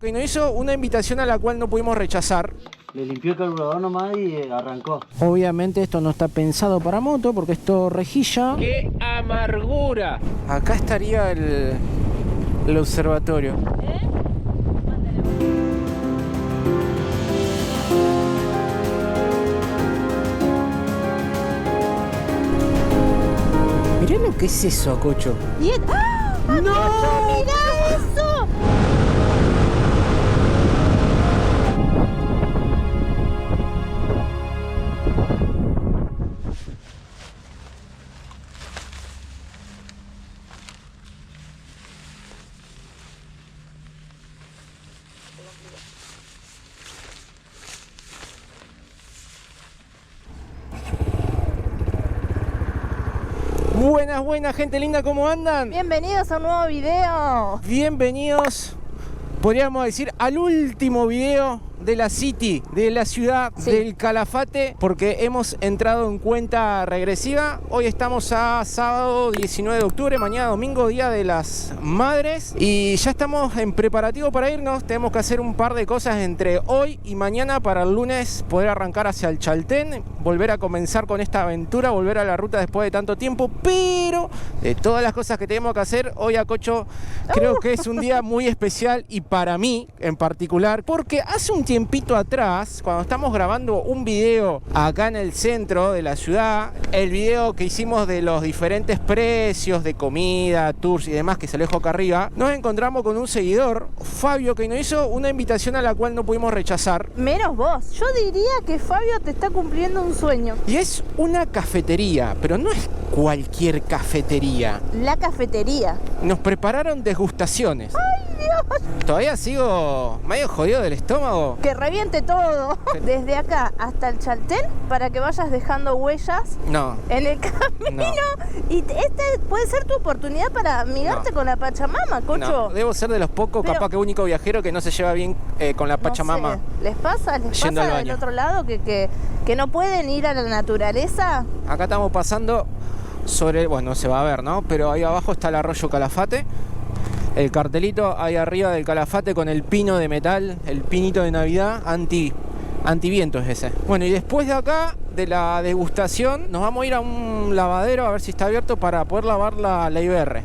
Que nos hizo una invitación a la cual no pudimos rechazar. Le limpió el carburador nomás y arrancó. Obviamente esto no está pensado para moto porque es todo rejilla. ¡Qué amargura! Acá estaría el observatorio. Mirá lo que es eso, Cocho. ¡Ah! ¡No! ¡Mirá eso! Buenas, gente linda, ¿cómo andan? Bienvenidos a un nuevo video. Bienvenidos, podríamos decir, al último video de la City, de la ciudad del Calafate, porque hemos entrado en cuenta regresiva. Hoy estamos a sábado 19 de octubre, mañana domingo, Día de las Madres, y ya estamos en preparativo para irnos. Tenemos que hacer un par de cosas entre hoy y mañana para el lunes poder arrancar hacia el Chaltén, volver a comenzar con esta aventura, volver a la ruta después de tanto tiempo. Pero de todas las cosas que tenemos que hacer, hoy a Cocho creo que es un día muy especial, y para mí en particular, porque hace un tiempito atrás, cuando estamos grabando un video acá en el centro de la ciudad, el video que hicimos de los diferentes precios de comida, tours y demás que se lo dejo acá arriba, nos encontramos con un seguidor, Fabio, que nos hizo una invitación a la cual no pudimos rechazar. Menos vos. Yo diría que Fabio te está cumpliendo un sueño. Y es una cafetería, pero no es cualquier cafetería. La cafetería. Nos prepararon degustaciones. ¡Ay, Dios! Todavía sigo medio jodido del estómago. Que reviente todo. Desde acá hasta el Chaltén, para que vayas dejando huellas No. en el camino. No. Y esta puede ser tu oportunidad para amigarte con la Pachamama, Cocho. No, debo ser de los pocos, Pero, capaz que único viajero que no se lleva bien con la Pachamama. No sé, ¿Les pasa Yendo al del baño. otro lado que no pueden ir a la naturaleza? Acá estamos pasando sobre, bueno, se va a ver, ¿no? Pero ahí abajo está el arroyo Calafate. El cartelito ahí arriba del Calafate con el pino de metal, el pinito de Navidad, antiviento es ese. Bueno, y después de acá, de la degustación, nos vamos a ir a un lavadero a ver si está abierto para poder lavar la IBR.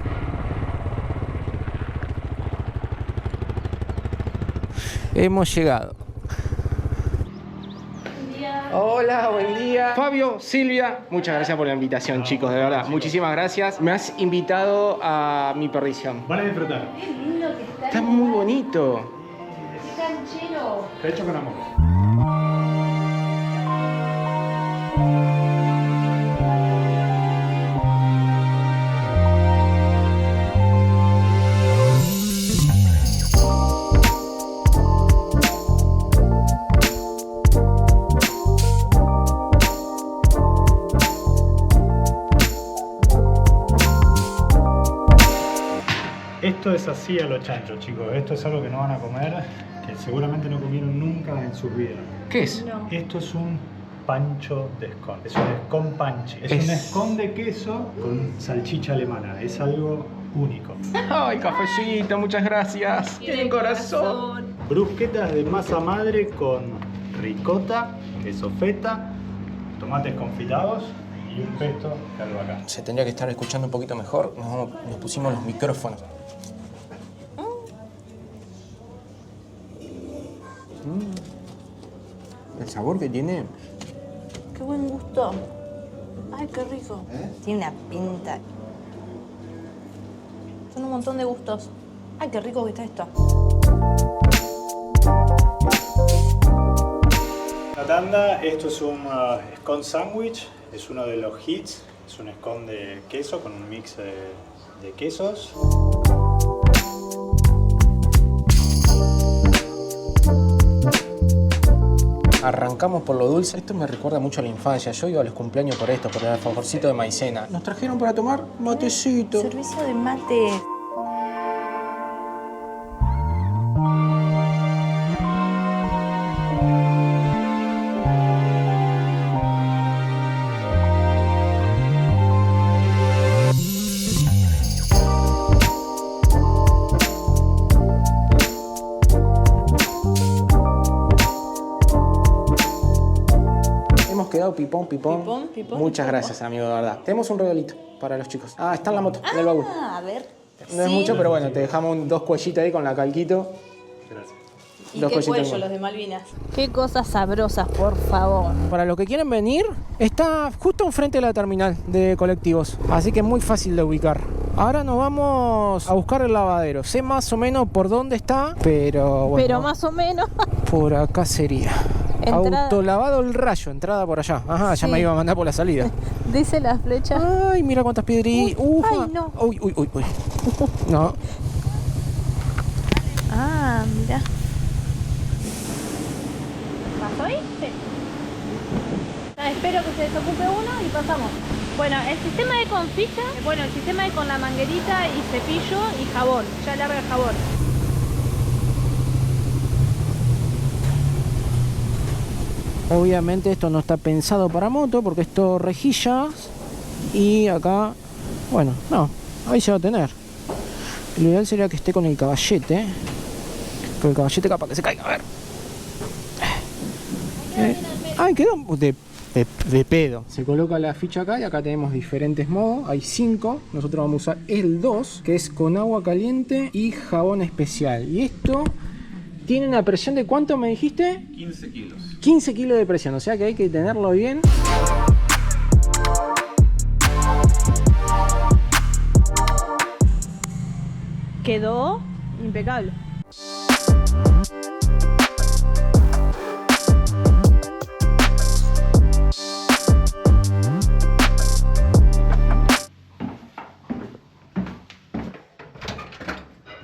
Hemos llegado. Hola, buen día. Fabio, Silvia, muchas gracias por la invitación, chicos, de verdad. Muchísimas gracias. Me has invitado a mi perdición. Van a disfrutar. Qué lindo que está. Está muy bonito. Qué canchero. Está hecho con amor. Esto es así a los chanchos, chicos. Esto es algo que no van a comer, que seguramente no comieron nunca en sus vidas. ¿Qué es? No. Esto es un pancho de scone. Es un scone panchi. Es un scone de queso con salchicha alemana. Es algo único. Ay, cafecito, muchas gracias. Tiene corazón. Brusquetas de masa madre con ricota, queso feta, tomates confitados y un pesto de albahaca. Se tendría que estar escuchando un poquito mejor. Nos pusimos los micrófonos. El sabor que tiene. Qué buen gusto. Ay, qué rico. Tiene una pinta. Son un montón de gustos. Ay, qué rico que está esto. La tanda, esto es un scone sandwich, es uno de los hits. Es un scone de queso con un mix de quesos. Arrancamos por lo dulce. Esto me recuerda mucho a la infancia. Yo iba a los cumpleaños por esto, por el alfajorcito de maicena. Nos trajeron para tomar matecito. Servicio de mate. cuidado, pipón, pipón. Pipón, pipón, Muchas pipón. gracias, amigo, de verdad. Tenemos un regalito para los chicos. Ah, está en la moto, en el baúl. Ah, a ver. No es mucho, pero bueno, te dejamos dos cuellitos ahí con la calquito. Gracias. ¿Y Dos qué cositas cuello, más. los de Malvinas? Qué cosas sabrosas, por favor. Para los que quieren venir, está justo enfrente de la terminal de colectivos. Así que es muy fácil de ubicar. Ahora nos vamos a buscar el lavadero. Sé más o menos por dónde está, pero bueno. Pero más o menos. Por acá sería. Entrada. Autolavado El Rayo, entrada por allá. Ajá, ya Sí. me iba a mandar por la salida. Dice la flecha. Ay, mira cuántas piedritas. Uy, ay, no. Uy, uy, uy, uy. No. Ah, mira. ¿Pasó ahí? Sí. Ah, espero que se desocupe uno y pasamos. Bueno, el sistema de con ficha, el sistema de con la manguerita y cepillo y jabón. Ya larga el jabón. Obviamente esto no está pensado para moto porque es todo rejillas. Y acá, bueno, no, ahí se va a tener. Lo ideal sería que esté con el caballete. Con el caballete capaz que se caiga, a ver. Ay, quedó de pedo. Se coloca la ficha acá y acá tenemos diferentes modos. Hay 5. Nosotros vamos a usar el 2, que es con agua caliente y jabón especial. Y esto tiene una presión de ¿cuánto me dijiste? 15 kilos. 15 kilos de presión, o sea que hay que tenerlo bien. Quedó impecable.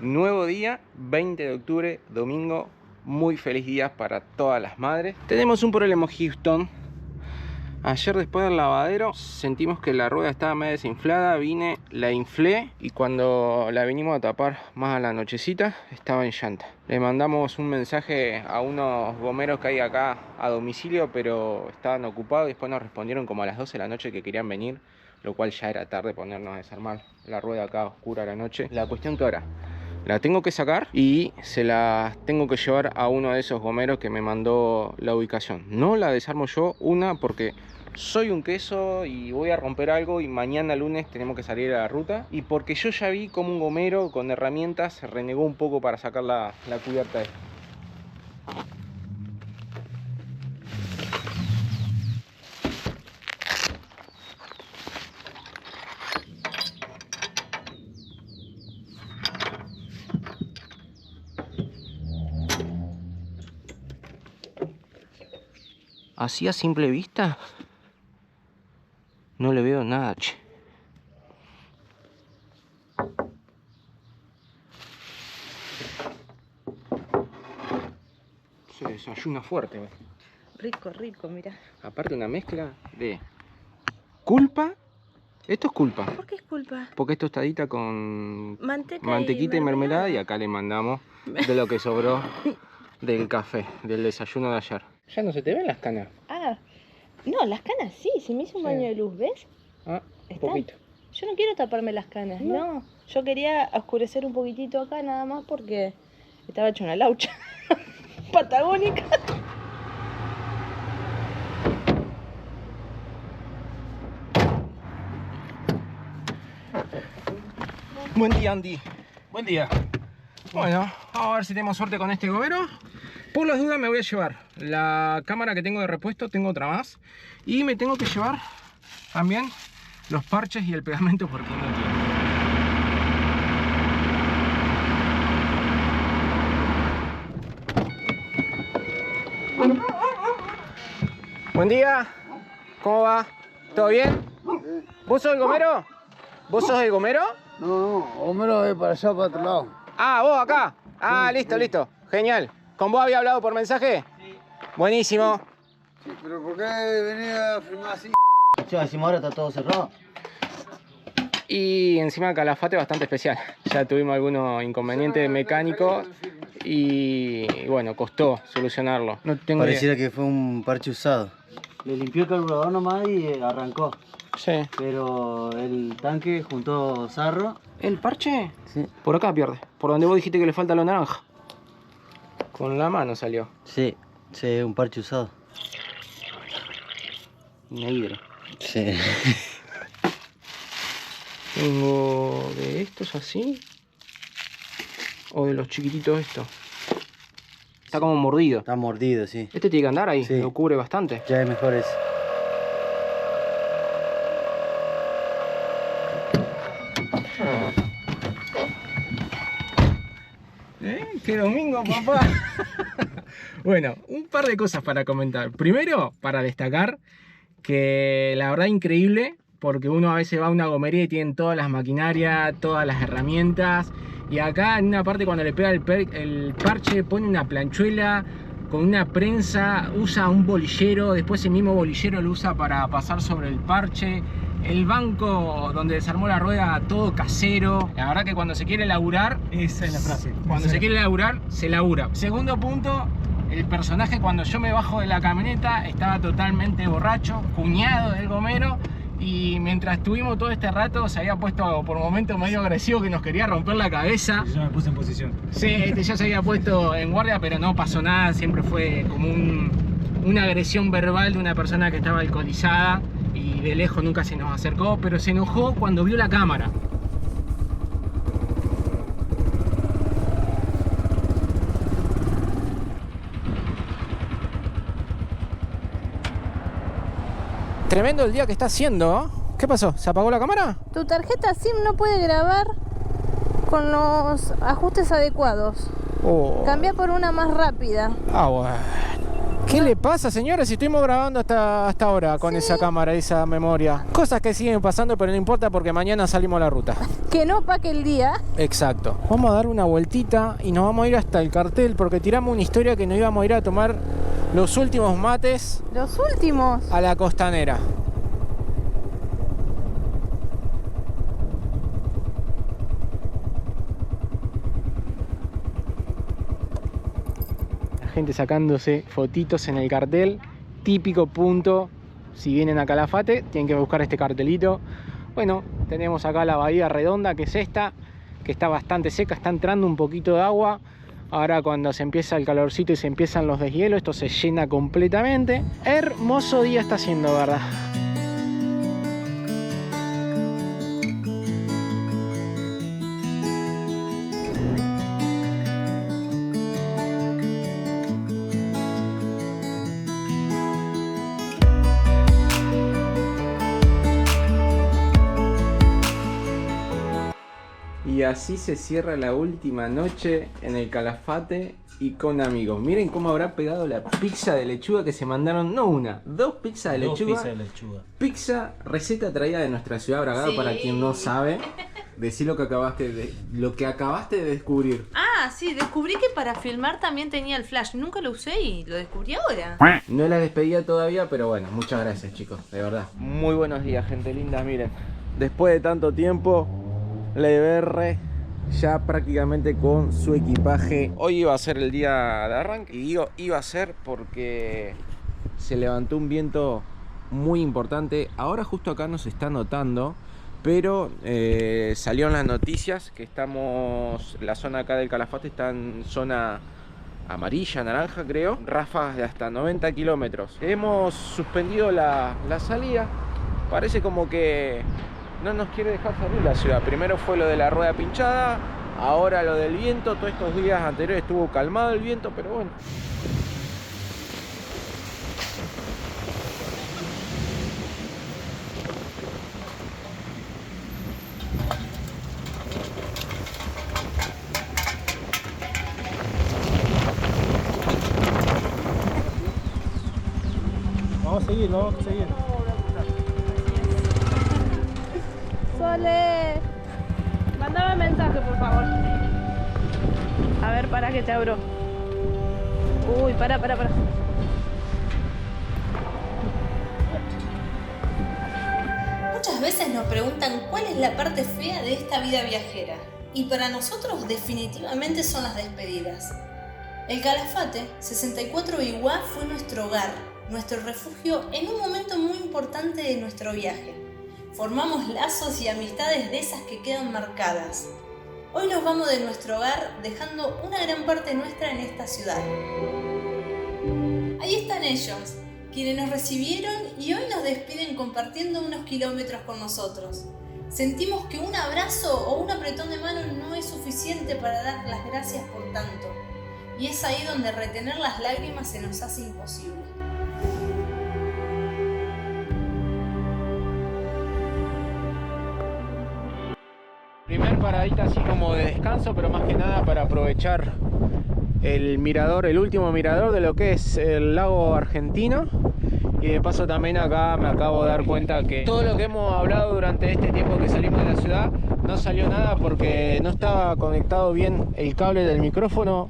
Nuevo día, 20 de octubre, domingo. Muy feliz día para todas las madres. Tenemos un problema, Houston. Ayer después del lavadero sentimos que la rueda estaba medio desinflada. Vine, la inflé y cuando la vinimos a tapar más a la nochecita estaba en llanta. Le mandamos un mensaje a unos gomeros que hay acá a domicilio, pero estaban ocupados y después nos respondieron como a las 12 de la noche que querían venir, lo cual ya era tarde ponernos a desarmar la rueda acá oscura a la noche. La cuestión que ahora la tengo que sacar y se la tengo que llevar a uno de esos gomeros que me mandó la ubicación. No la desarmo yo, una porque soy un queso y voy a romper algo y mañana lunes tenemos que salir a la ruta, y porque yo ya vi como un gomero con herramientas se renegó un poco para sacar la cubierta esta. Así a simple vista no le veo nada, che. Se desayuna fuerte, ¿ves? Rico, rico, mira. Aparte una mezcla de culpa. Esto es culpa, ¿Por qué es culpa? porque es tostadita con Mantequita y mermelada, y acá le mandamos de lo que sobró del café, del desayuno de ayer. Ya no se te ven las canas. Ah, no, las canas sí, se me hizo un baño de luz, ¿ves? Ah, un ¿Están? poquito. Yo no quiero taparme las canas, no. Yo quería oscurecer un poquitito acá nada más porque estaba hecho una laucha patagónica. Buen día, Andy. Buen día. Bueno, vamos a ver si tenemos suerte con este gomero. Por las dudas me voy a llevar la cámara que tengo de repuesto, tengo otra más. Y me tengo que llevar también los parches y el pegamento porque no tiene. Buen día, ¿cómo va? ¿Todo bien? ¿Vos sos el gomero? ¿Vos sos el gomero? No, Homero es para allá, para otro lado. Ah, vos acá. Ah, listo, listo. Genial. ¿Con vos había hablado por mensaje? Sí. Buenísimo. Sí, pero ¿por qué venía a filmar así? Che, decimos ahora está todo cerrado. Y encima Calafate bastante especial. Ya tuvimos algunos inconvenientes mecánicos y bueno, costó solucionarlo. No tengo Pareciera que fue un parche usado. Le limpió el carburador nomás y arrancó. Sí. Pero el tanque juntó sarro. ¿El parche? Sí. Por acá pierde. Por donde vos dijiste que le falta lo naranja. Con la mano salió. Sí, sí, un parche usado. Una hidra. Sí. Tengo de estos así. O de los chiquititos estos. Está como mordido. Está mordido, sí. Este tiene que andar ahí, Sí. lo cubre bastante. Ya es mejor ese. ¡Qué domingo, papá! Bueno, un par de cosas para comentar. Primero, para destacar que la verdad increíble, porque uno a veces va a una gomería y tienen todas las maquinarias, todas las herramientas, y acá en una parte cuando le pega el parche pone una planchuela con una prensa, usa un bolillero, después el mismo bolillero lo usa para pasar sobre el parche. El banco donde desarmó la rueda, todo casero. La verdad que cuando se quiere laburar, Esa es la frase. cuando se quiere laburar, se labura. Segundo punto, el personaje cuando yo me bajo de la camioneta estaba totalmente borracho, cuñado del gomero. Y mientras estuvimos todo este rato se había puesto por momentos medio agresivo que nos quería romper la cabeza. Yo me puse en posición. Sí, ya se había puesto en guardia, pero no pasó nada. Siempre fue como una agresión verbal de una persona que estaba alcoholizada. Y de lejos nunca se nos acercó, pero se enojó cuando vio la cámara. Tremendo el día que está haciendo, ¿eh? ¿Qué pasó? ¿Se apagó la cámara? Tu tarjeta SIM no puede grabar con los ajustes adecuados. Oh. Cambia por una más rápida. Ah, bueno. ¿Qué le pasa, señores? Si estuvimos grabando hasta ahora con esa cámara, esa memoria. Cosas que siguen pasando, pero no importa porque mañana salimos a la ruta. Que no paque el día. Exacto. Vamos a dar una vueltita y nos vamos a ir hasta el cartel porque tiramos una historia que nos íbamos a ir a tomar los últimos mates Los últimos. a la costanera. Gente sacándose fotitos en el cartel, típico punto, si vienen a Calafate tienen que buscar este cartelito. Bueno, tenemos acá la bahía redonda, que es esta, que está bastante seca, está entrando un poquito de agua. Ahora cuando se empieza el calorcito y se empiezan los deshielos, esto se llena completamente. Hermoso día está haciendo, ¿verdad? Y así se cierra la última noche en el Calafate y con amigos. Miren cómo habrá pegado la pizza de lechuga que se mandaron, no una, dos pizzas de lechuga. Pizza, receta traída de nuestra ciudad, Bragado, sí. Para quien no sabe, decí lo que acabaste de descubrir. Ah, sí, descubrí que para filmar también tenía el flash. Nunca lo usé y lo descubrí ahora. No la despedía todavía, pero bueno, muchas gracias, chicos, de verdad. Muy buenos días, gente linda, miren. Después de tanto tiempo, la IBR ya prácticamente con su equipaje. Hoy iba a ser el día de arranque, y digo iba a ser porque se levantó un viento muy importante. Ahora justo acá no se está notando, pero salieron las noticias que estamos, la zona acá del Calafate está en zona amarilla, naranja creo, ráfagas de hasta 90 kilómetros. Hemos suspendido la salida, parece como que no nos quiere dejar salir la ciudad. Primero fue lo de la rueda pinchada, ahora lo del viento. Todos estos días anteriores estuvo calmado el viento, pero bueno. Vamos a seguir, vamos a seguir. Sole, mándame mensaje, por favor. A ver, para que te abro. Uy, para. Muchas veces nos preguntan cuál es la parte fea de esta vida viajera. Y para nosotros definitivamente son las despedidas. El Calafate 64 Iguá fue nuestro hogar, nuestro refugio en un momento muy importante de nuestro viaje. Formamos lazos y amistades de esas que quedan marcadas. Hoy nos vamos de nuestro hogar dejando una gran parte nuestra en esta ciudad. Ahí están ellos, quienes nos recibieron y hoy nos despiden compartiendo unos kilómetros con nosotros. Sentimos que un abrazo o un apretón de mano no es suficiente para dar las gracias por tanto, y es ahí donde retener las lágrimas se nos hace imposible. Primer paradita así como de descanso, pero más que nada para aprovechar el mirador, el último mirador de lo que es el lago argentino. Y de paso también acá me acabo de dar cuenta que todo lo que hemos hablado durante este tiempo que salimos de la ciudad no salió nada porque no estaba conectado bien el cable del micrófono.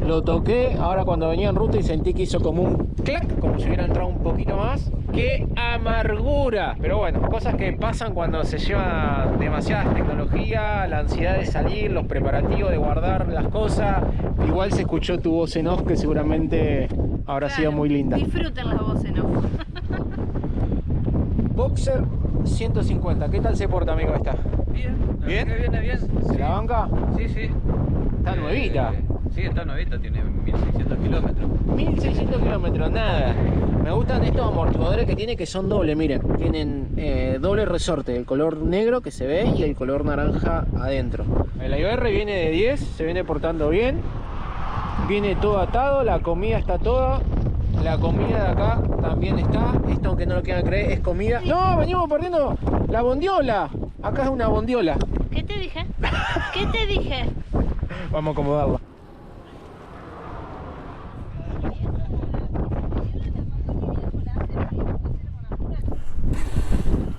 Lo toqué ahora cuando venía en ruta y sentí que hizo como un clac, como si hubiera entrado un poquito más. ¡Qué amargura! Pero bueno, cosas que pasan cuando se lleva demasiada tecnología, la ansiedad de salir, los preparativos de guardar las cosas. Igual se escuchó tu voz en off que seguramente habrá sido muy linda. Disfruten la voz en off. Boxer 150, ¿qué tal se porta, amigo, esta? Bien. ¿Bien? Viene bien. ¿Se la banca? Sí, sí. Está nuevita. Sí, está nuevita, tiene 1600 kilómetros. 1600 kilómetros, nada. Me gustan estos amortiguadores que tiene, que son doble, miren. Tienen doble resorte, el color negro que se ve y el color naranja adentro. El IBR viene de 10, se viene portando bien. Viene todo atado, la comida está toda. La comida de acá también está. Esto, aunque no lo quieran creer, es comida. ¡No! Venimos perdiendo la bondiola. Acá es una bondiola. ¿Qué te dije? ¿Qué te dije? Vamos a acomodarla.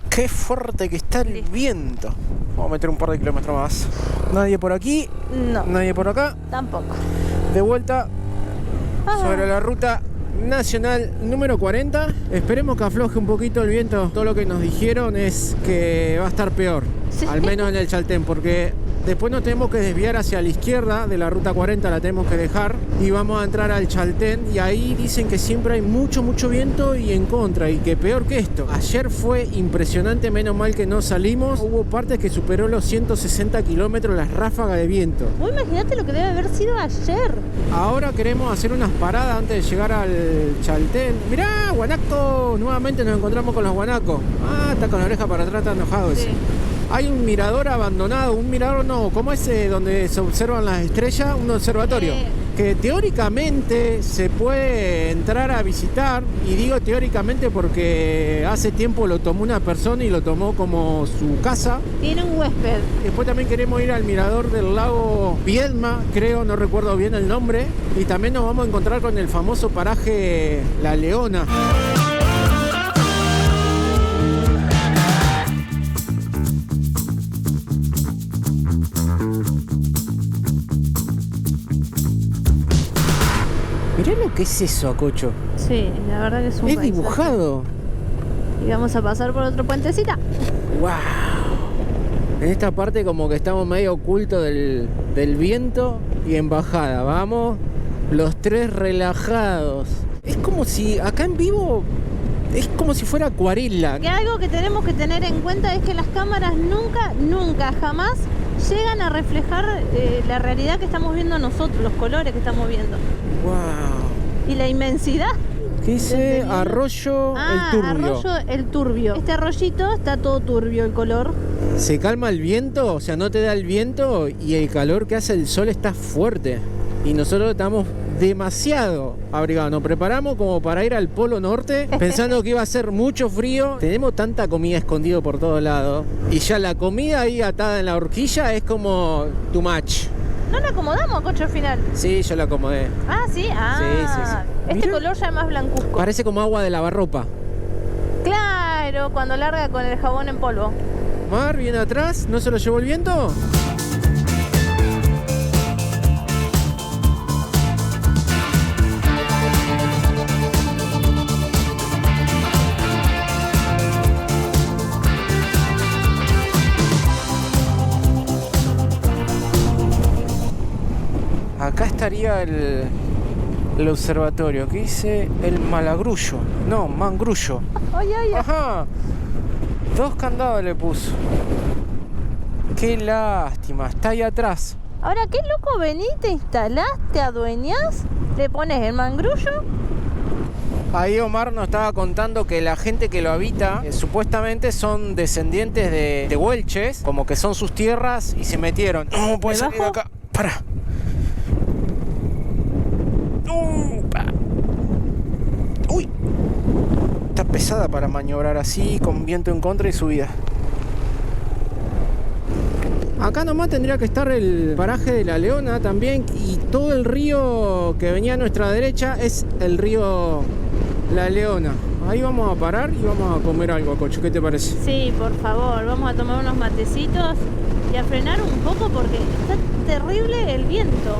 Qué fuerte que está el viento. Vamos a meter un par de kilómetros más. Nadie por aquí. No. Nadie por acá. Tampoco. De vuelta sobre la ruta nacional número 40. Esperemos que afloje un poquito el viento. Todo lo que nos dijeron es que va a estar peor. Sí. Al menos en el Chaltén, porque después nos tenemos que desviar hacia la izquierda de la ruta 40, la tenemos que dejar y vamos a entrar al Chaltén, y ahí dicen que siempre hay mucho viento y en contra, y que peor que esto. Ayer fue impresionante, menos mal que no salimos. Hubo partes que superó los 160 kilómetros las ráfagas de viento. Vos imaginate lo que debe haber sido ayer. Ahora queremos hacer unas paradas antes de llegar al Chaltén. Mirá, guanaco, nuevamente nos encontramos con los guanacos. Ah, está con la oreja para atrás, está enojado ese. Sí. Hay un mirador abandonado, un mirador no, ¿cómo es donde se observan las estrellas? Un observatorio. Que teóricamente se puede entrar a visitar, y digo teóricamente porque hace tiempo lo tomó una persona y lo tomó como su casa. Tiene un huésped. Después también queremos ir al mirador del lago Viedma, creo, no recuerdo bien el nombre. Y también nos vamos a encontrar con el famoso paraje La Leona. Mirá lo que es eso, Cocho. Sí, la verdad que es un Es paisaje. dibujado. Y vamos a pasar por otro puentecita. ¡Wow! En esta parte como que estamos medio ocultos del viento y en bajada. Vamos, los tres relajados. Es como si acá en vivo, es como si fuera acuarela. Que algo que tenemos que tener en cuenta es que las cámaras nunca, jamás llegan a reflejar la realidad que estamos viendo nosotros, los colores que estamos viendo. ¡Wow! Y la inmensidad. ¿Qué dice? Arroyo el Turbio. Arroyo el Turbio. Este arroyito está todo turbio el color. Se calma el viento, o sea, no te da el viento, y el calor que hace el sol está fuerte. Y nosotros estamos demasiado abrigados. Nos preparamos como para ir al Polo Norte, pensando que iba a ser mucho frío. Tenemos tanta comida escondida por todos lados. Y ya la comida ahí atada en la horquilla es como too much. ¿No lo acomodamos, Cocho, al final? Sí, yo la acomodé. Ah, ¿sí? Ah, Sí. este Mirá. color ya es más blancuzco. Parece como agua de lavarropa. Claro, cuando larga con el jabón en polvo. Mar, viene atrás, ¿no se lo llevó el viento? Acá estaría el observatorio. ¿Qué dice? El Malagrullo. No, Mangrullo. Ay. Ajá. 2 candados le puso. Qué lástima. Está ahí atrás. Ahora, qué loco, venís, te instalás, te adueñás, le pones el mangrullo Ahí Omar nos estaba contando que la gente que lo habita supuestamente son descendientes de huelches, como que son sus tierras y se metieron. No, puede salir de acá. Para. Uy. Está pesada para maniobrar así, con viento en contra y subida. Acá nomás tendría que estar el paraje de La Leona también, y todo el río que venía a nuestra derecha es el río La Leona. Ahí vamos a parar y vamos a comer algo, Cocho. ¿Qué te parece? Sí, por favor, vamos a tomar unos matecitos y a frenar un poco porque está terrible el viento.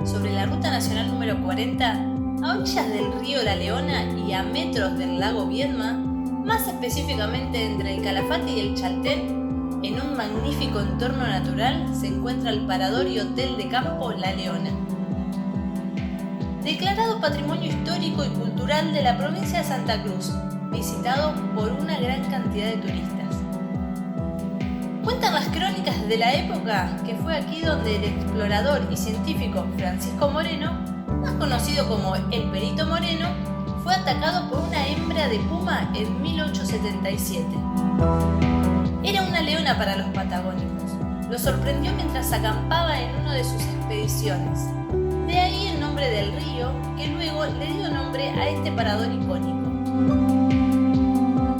Sobre la ruta nacional número 40, a orillas del río La Leona y a metros del lago Viedma, más específicamente entre el Calafate y el Chaltén, en un magnífico entorno natural se encuentra el parador y hotel de campo La Leona. Declarado Patrimonio Histórico y Cultural de la provincia de Santa Cruz, visitado por una gran cantidad de turistas. Cuentan las crónicas de la época que fue aquí donde el explorador y científico Francisco Moreno, más conocido como el Perito Moreno, fue atacado por una hembra de puma en 1877. Era una leona para los patagónicos. Lo sorprendió mientras acampaba en una de sus expediciones. De ahí el nombre del río, que luego le dio nombre a este parador icónico.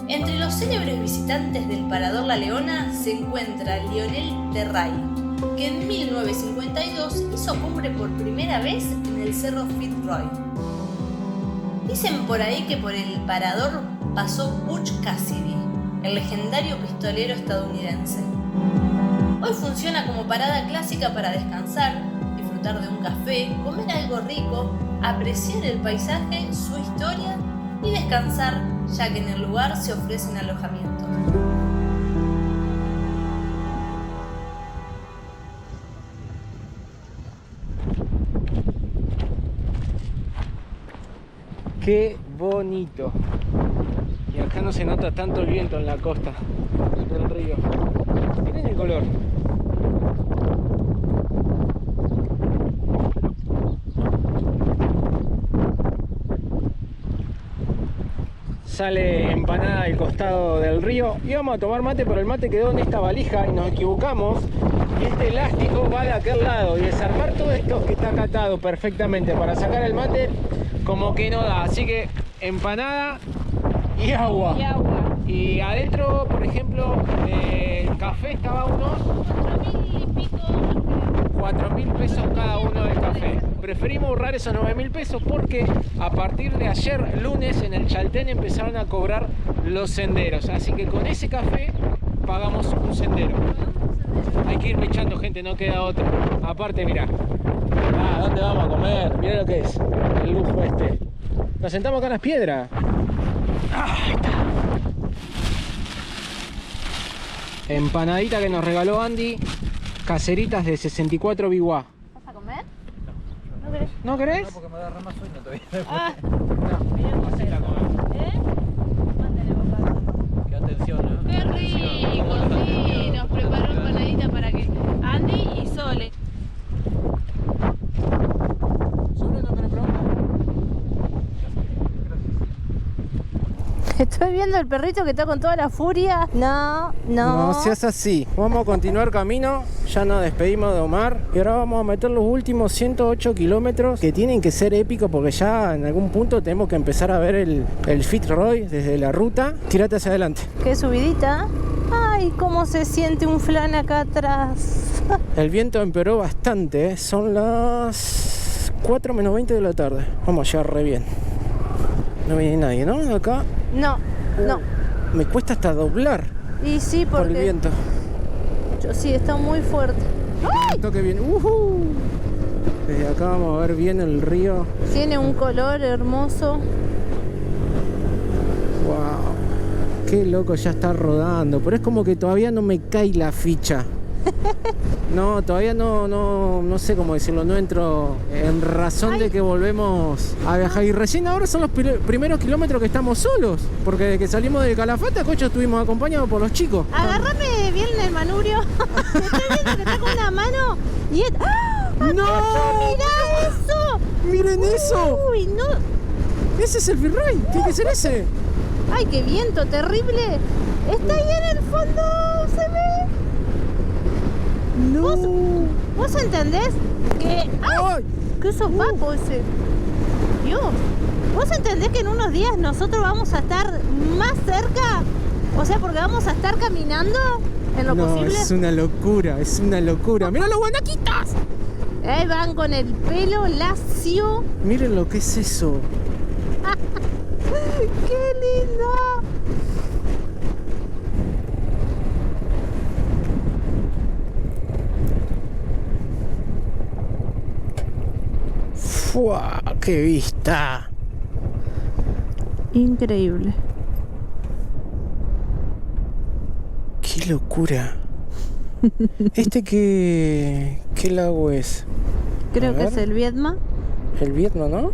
Entre los célebres visitantes del Parador La Leona se encuentra Lionel Terray, que en 1952 hizo cumbre por primera vez en el Cerro Fitzroy. Dicen por ahí que por el parador pasó Butch Cassidy, el legendario pistolero estadounidense. Hoy funciona como parada clásica para descansar, disfrutar de un café, comer algo rico, apreciar el paisaje, su historia y descansar, ya que en el lugar se ofrecen alojamientos. Qué bonito. Y acá no se nota tanto el viento en la costa del río. Miren el color. Sale empanada al costado del río y vamos a tomar mate, pero el mate quedó en esta valija y nos equivocamos y este elástico va de aquel lado y desarmar todo esto que está acatado perfectamente para sacar el mate como que no da, así que empanada y agua. Y adentro, por ejemplo, el café estaba unos 4.000 y pico. 4.000 pesos cada uno del café. Preferimos ahorrar esos 9.000 pesos porque a partir de ayer lunes en el Chaltén empezaron a cobrar los senderos. Así que con ese café pagamos un sendero. Hay que ir mechando, gente, no queda otro. Aparte, mirá. Ah, ¿dónde vamos a comer? Mirá lo que es el lujo este. Nos sentamos acá en las piedras. Ah, ahí está. Empanadita que nos regaló Andy. Caseritas de 64 biguá. ¿Vas a comer? ¿No querés? ¿No querés? No, porque me agarra más sueño todavía. Ah, No, así la comer. mándale boca. Qué atención, ¿no? Qué rico, sí, nos preparó empanadita para que Andy y Sole. ¿Solo no tenés pregunta? Estoy viendo el perrito que está con toda la furia. No. No seas así. Vamos a continuar camino. Ya nos despedimos de Omar. Y ahora vamos a meter los últimos 108 kilómetros que tienen que ser épicos porque ya en algún punto tenemos que empezar a ver el Fitzroy desde la ruta. Tírate hacia adelante. Qué subidita. Ay, cómo se siente un flan acá atrás. El viento empeoró bastante. Son las 4 menos 20 de la tarde. Vamos allá re bien. No viene nadie, ¿no? Acá. No, no. Me cuesta hasta doblar Y sí, por el porque viento. sí, está muy fuerte. ¡Ay! Toque bien. Desde acá vamos a ver bien el río. Tiene un color hermoso. Wow. Qué loco, ya está rodando. Pero es como que todavía no me cae la ficha. No, todavía no sé cómo decirlo. No entro en razón de que volvemos a viajar. Y recién ahora son los primeros kilómetros que estamos solos. Porque desde que salimos del Calafate, Cocho, estuvimos acompañados por los chicos. Agárrame bien el manubrio. Estoy viendo que está con una mano y es... ¡Ah! ¡No! ¡Mirá eso! ¡Miren eso! Uy, no. Ese es el Virrey. Tiene que ser ese. ¡Ay, qué viento terrible! Está ahí en el fondo, se ve. No. ¿Vos entendés que... ¡Ay! ¡Qué sopapo ese! Dios. ¿Vos entendés que en unos días nosotros vamos a estar más cerca? O sea, porque vamos a estar caminando en lo posible. Es una locura, es una locura. ¡Mira los guanaquitas! Van con el pelo lacio. Miren lo que es eso. ¡Qué lindo! ¡Fua! ¡Qué vista! Increíble. ¡Qué locura! ¿Qué lago es? Creo A que ver. es el Viedma. El Vietnam, ¿no?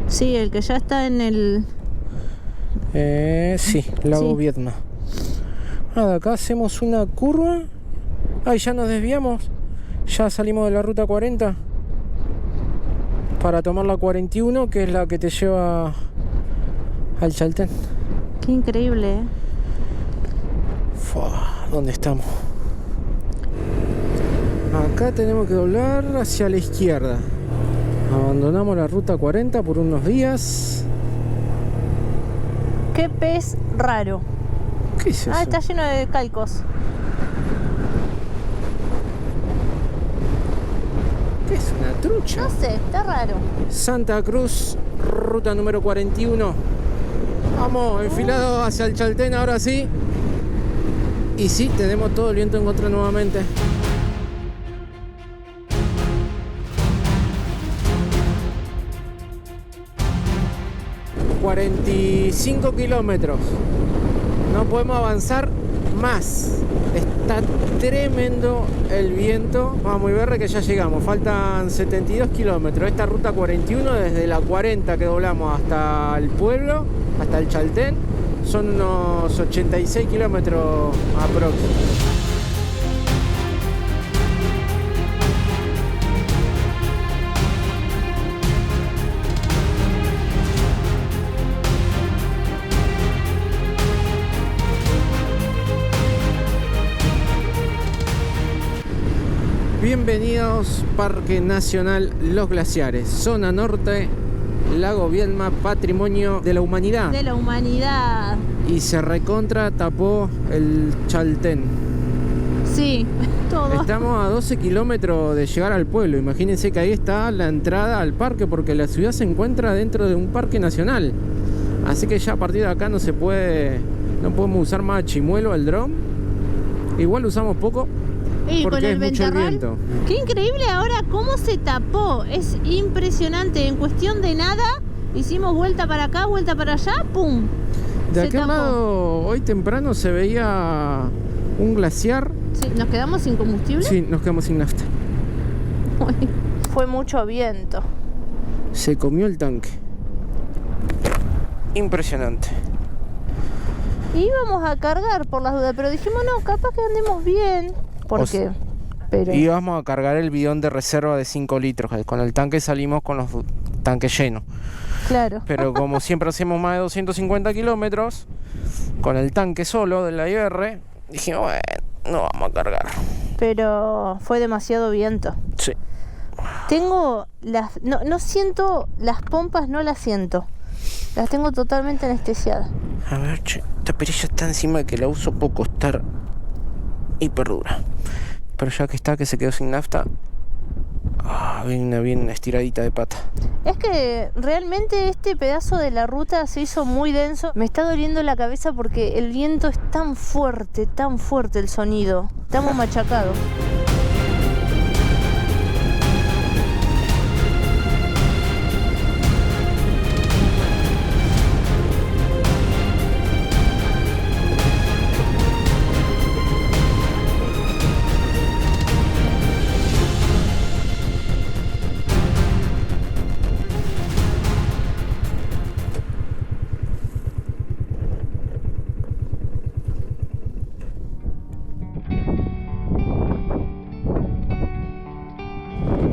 Sí, el que ya está en el... Sí, lago Sí. Vietnam. De acá hacemos una curva. Ya nos desviamos. Ya salimos de la ruta 40 para tomar la 41, que es la que te lleva al Chaltén. Qué increíble, ¿eh? ¿Dónde estamos? Acá tenemos que doblar hacia la izquierda. Abandonamos la ruta 40 por unos días. Qué pez raro. ¿Qué es eso? Está lleno de calcos. ¿Qué es una trucha? No sé, está raro. Santa Cruz, ruta número 41. Vamos, enfilado hacia el Chaltén ahora sí. Y sí, tenemos todo el viento en contra nuevamente. ...45 kilómetros... ...no podemos avanzar más... ...está tremendo el viento... ...vamos y ver que ya llegamos... ...faltan 72 kilómetros... ...esta ruta 41 desde la 40 que doblamos hasta el pueblo... ...hasta el Chaltén... ...son unos 86 kilómetros aproximadamente. Bienvenidos, Parque Nacional Los Glaciares, zona norte, Lago Viedma, patrimonio de la humanidad. De la humanidad. Y se recontra tapó el Chaltén. Sí, todo. Estamos a 12 kilómetros de llegar al pueblo. Imagínense que ahí está la entrada al parque, porque la ciudad se encuentra dentro de un parque nacional. Así que ya a partir de acá no podemos usar más chimuelo al dron. Igual usamos poco. Y porque con el es mucho el ventarrón. viento. Qué increíble ahora cómo se tapó. Es impresionante. En cuestión de nada, hicimos vuelta para acá, vuelta para allá, ¡pum! De Se aquel tapó. lado, hoy temprano se veía un glaciar. Sí, ¿nos quedamos sin combustible? Sí, nos quedamos sin nafta. Fue mucho viento. Se comió el tanque. Impresionante. Y íbamos a cargar por las dudas, pero dijimos, no, capaz que andemos bien. Porque... pero... Y vamos a cargar el bidón de reserva de 5 litros. Con el tanque salimos con los tanques llenos. Claro. Pero como siempre hacemos más de 250 kilómetros, con el tanque solo de la IR, dijimos, bueno, no vamos a cargar. Pero fue demasiado viento. Sí. Tengo las... No siento las pompas, no las siento. Las tengo totalmente anestesiadas. A ver, che, esta perilla está encima de que la uso poco, estar hiper dura. Pero ya que está, que se quedó sin nafta, Bien estiradita de pata. Es que realmente este pedazo de la ruta se hizo muy denso. Me está doliendo la cabeza porque el viento es tan fuerte el sonido. Estamos machacados.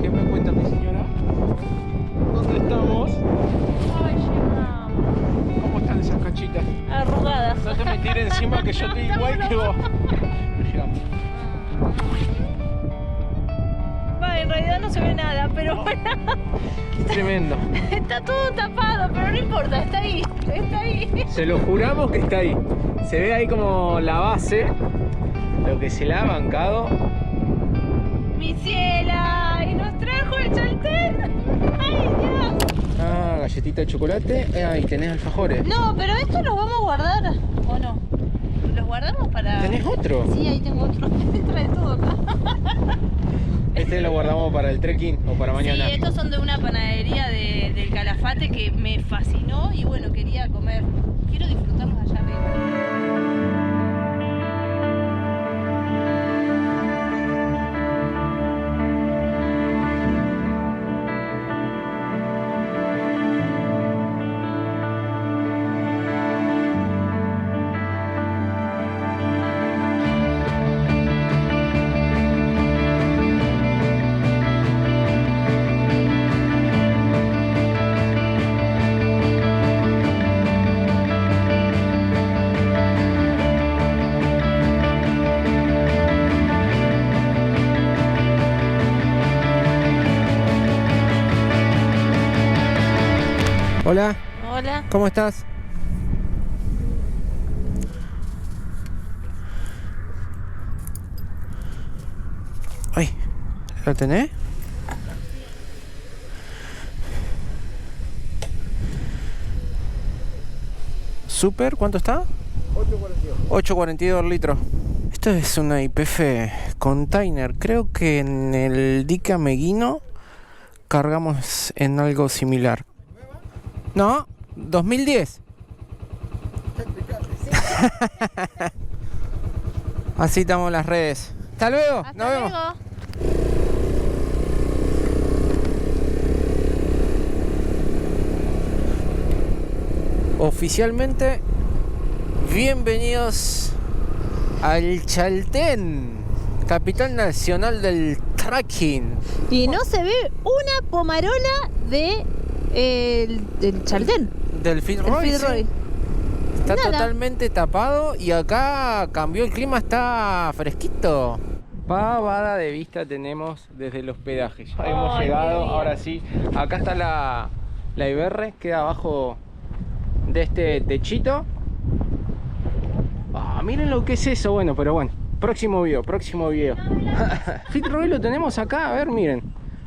¿Qué me cuenta mi señora? ¿Dónde estamos? Ay, llegamos. ¿Cómo están esas cachitas? Arrugadas. No te me tires encima que yo estoy igual que vos. Llegamos. Va, en realidad no se ve nada, pero bueno. Tremendo. Está todo tapado, pero no importa, está ahí. Está ahí. Se lo juramos que está ahí. Se ve ahí como la base, lo que se la ha bancado. Mi ciela, y nos trajo el chaltén. Ay, Dios. Ah, galletita de chocolate. Y tenés alfajores. No, pero esto los vamos a guardar, ¿o no? ¿Los guardamos para...? ¿Tenés otro? Sí, ahí tengo otro. Trae todo acá. Este lo guardamos para el trekking o para mañana. Sí, estos son de una panadería del Calafate que me fascinó y bueno, quería comer. Quiero disfrutarlos allá arriba. Hola, Hola. ¿cómo estás? Ay, ¿lo tenés? Super, ¿cuánto está? 8.42 el litro. Esto es una YPF container. Creo que en el dique Ameguino cargamos en algo similar. No, 2010. Así estamos en las redes. Hasta luego. Hasta Nos vemos. luego. Oficialmente, bienvenidos al Chaltén, capital nacional del trekking. Y no se ve una pomarola del Chaltén. Del Fitzroy. El Fitzroy. Sí. Está Nada. totalmente tapado y acá cambió el clima, está fresquito. Pavada de vista tenemos desde el hospedaje. Ya hemos llegado, ahora sí. Acá está la IBR, queda abajo de este techito. Miren lo que es eso, bueno, pero bueno. Próximo video. Fitzroy lo tenemos acá, a ver, miren.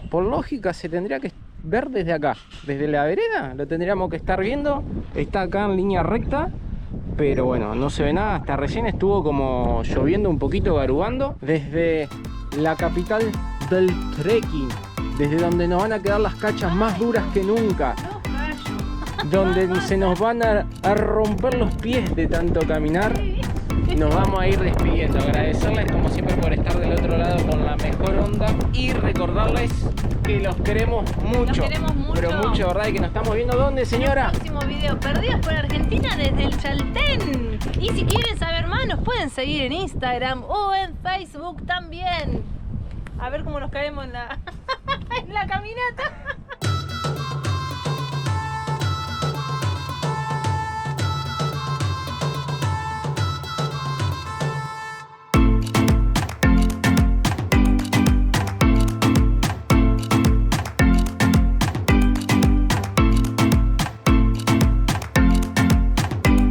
Por lógica se tendría que ver desde acá, desde la vereda, lo tendríamos que estar viendo. Está acá en línea recta, pero bueno, no se ve nada. Hasta recién estuvo como lloviendo un poquito, garubando. Desde la capital del trekking, desde donde nos van a quedar las cachas más duras que nunca, donde se nos van a romper los pies de tanto caminar. Nos vamos a ir despidiendo, agradecerles como siempre por estar del otro lado con la mejor onda y recordarles que los queremos mucho. Los queremos mucho. Pero mucho, ¿verdad? Y que nos estamos viendo, ¿dónde, señora? Próximo video, Perdidos por Argentina desde el Chaltén. Y si quieren saber más, nos pueden seguir en Instagram o en Facebook también. A ver cómo nos caemos en la, en la caminata.